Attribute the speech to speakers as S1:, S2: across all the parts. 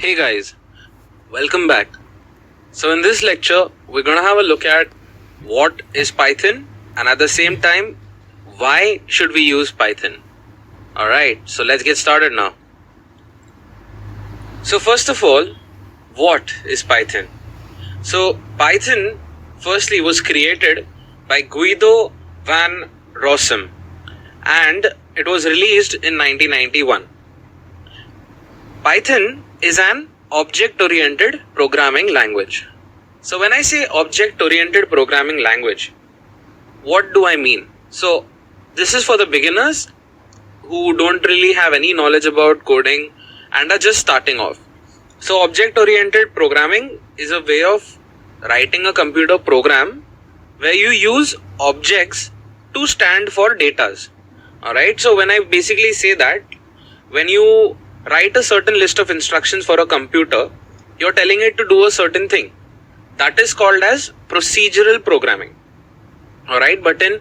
S1: Hey guys, welcome back. So in this lecture, we're going to have a look at what is Python and at the same time, why should we use Python? Alright, so let's get started now. So first of all, what is Python? So Python firstly was created by Guido van Rossum and it was released in 1991. Python is an object-oriented programming language. So when I say object-oriented programming language, what do I mean? So this is for the beginners who don't really have any knowledge about coding and are just starting off. So object-oriented programming is a way of writing a computer program where you use objects to stand for datas. Alright, so when I basically say that, when you write a certain list of instructions for a computer, you're telling it to do a certain thing. That is called as procedural programming. Alright, but in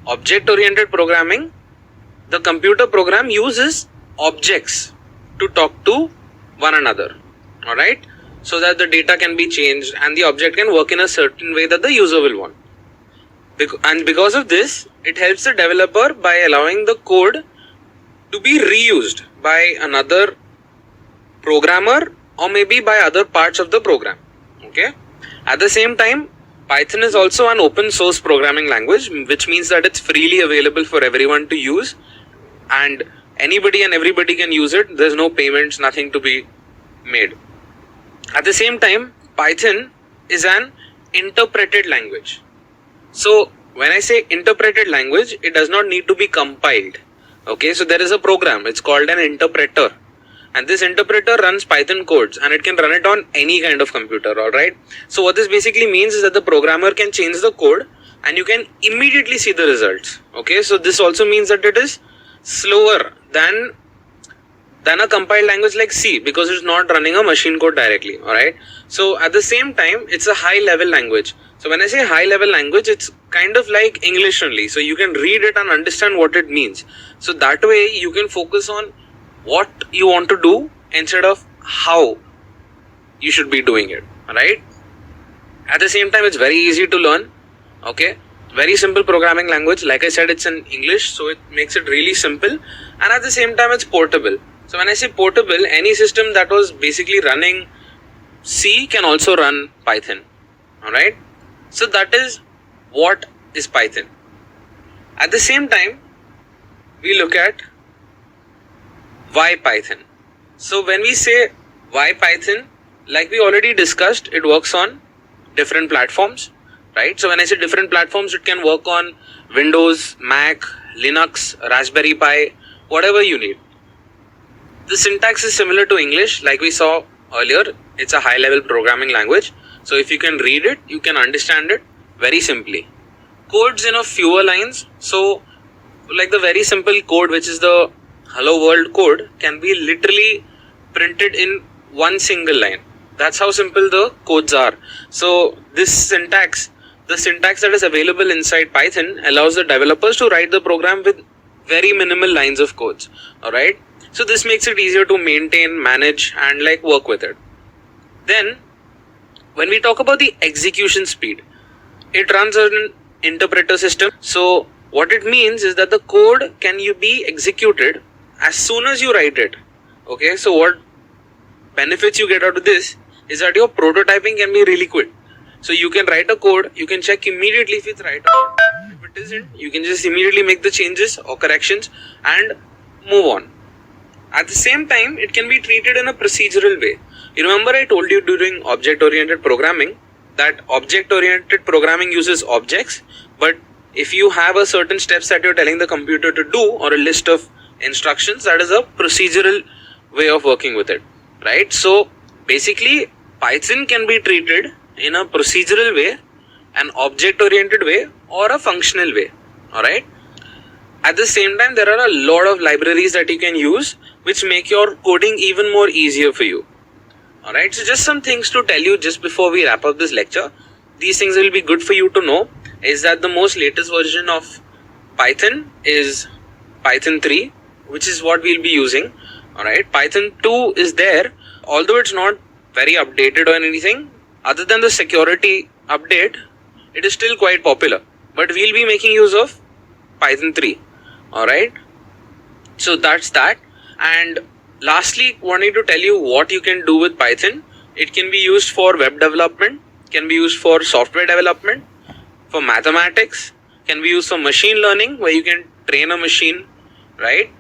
S1: object-oriented programming, the computer program uses objects to talk to one another. Alright, so that the data can be changed and the object can work in a certain way that the user will want. And because of this, it helps the developer by allowing the code to be reused by another programmer or maybe by other parts of the program. Okay. At the same time, Python is also an open source programming language, which means that it's freely available for everyone to use and anybody and everybody can use it. There's no payments, nothing to be made. At the same time, Python is an interpreted language. So when I say interpreted language, it does not need to be compiled. Okay, so there is a program, it's called an interpreter. And this interpreter runs Python codes and it can run it on any kind of computer, alright? So what this basically means is that the programmer can change the code and you can immediately see the results. Okay, so this also means that it is slower than a compiled language like C because it's not running a machine code directly, alright? So at the same time, it's a high level language. So when I say high level language, it's kind of like English only. So you can read it and understand what it means. So that way you can focus on what you want to do instead of how you should be doing it, alright? At the same time, it's very easy to learn, okay? Very simple programming language. Like I said, it's in English, so it makes it really simple. And at the same time, it's portable. So when I say portable, any system that was basically running C can also run Python, alright? So that is what is Python. At the same time, we look at why Python. So when we say why Python, like we already discussed, it works on different platforms, right? So when I say different platforms, it can work on Windows, Mac, Linux, Raspberry Pi, whatever you need. The syntax is similar to English, like we saw earlier. It's a high level programming language. So if you can read it, you can understand it very simply. Codes in a fewer lines. So like the very simple code, which is the hello world code, can be literally printed in one single line. That's how simple the codes are. So this syntax, the syntax that is available inside Python allows the developers to write the program with very minimal lines of codes. Alright. So this makes it easier to maintain, manage and like work with it. Then when we talk about the execution speed, it runs on an interpreter system. So what it means is that the code can be executed as soon as you write it. Okay, so what benefits you get out of this is that your prototyping can be really quick. So you can write a code, you can check immediately if it's right or not. If it isn't, you can just immediately make the changes or corrections and move on. At the same time, it can be treated in a procedural way. You remember I told you during object-oriented programming that object-oriented programming uses objects, but if you have a certain steps that you're telling the computer to do or a list of instructions, that is a procedural way of working with it, right? So basically, Python can be treated in a procedural way, an object-oriented way, or a functional way, alright? At the same time, there are a lot of libraries that you can use which make your coding even more easier for you. Alright, so just some things to tell you just before we wrap up this lecture. These things will be good for you to know is that the most latest version of Python is Python 3, which is what we'll be using. Alright, Python 2 is there, although it's not very updated or anything, other than the security update, it is still quite popular. But we'll be making use of Python 3. Alright, so that's that. And lastly, wanted to tell you what you can do with Python. It can be used for web development, can be used for software development, for mathematics, can be used for machine learning, where you can train a machine, right?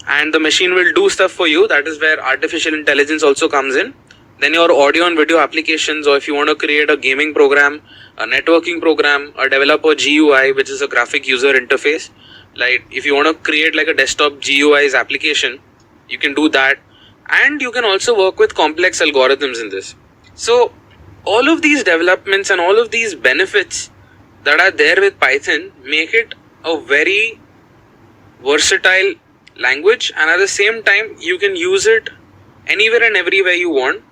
S1: And the machine will do stuff for you. That is where artificial intelligence also comes in. Then your audio and video applications, or if you want to create a gaming program, a networking program, or develop a GUI, which is a graphic user interface. Like if you want to create like a desktop GUI's application, you can do that. And you can also work with complex algorithms in this. So all of these developments and all of these benefits that are there with Python make it a very versatile language, and at the same time you can use it anywhere and everywhere you want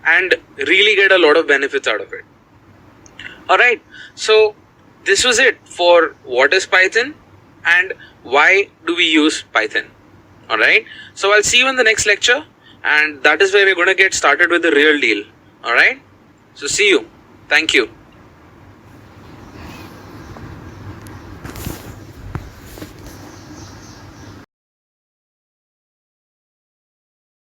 S1: and really get a lot of benefits out of it. Alright, so this was it for what is Python and why do we use Python. Alright, so I'll see you in the next lecture, and that is where we're going to get started with the real deal. Alright, so see you. Thank you.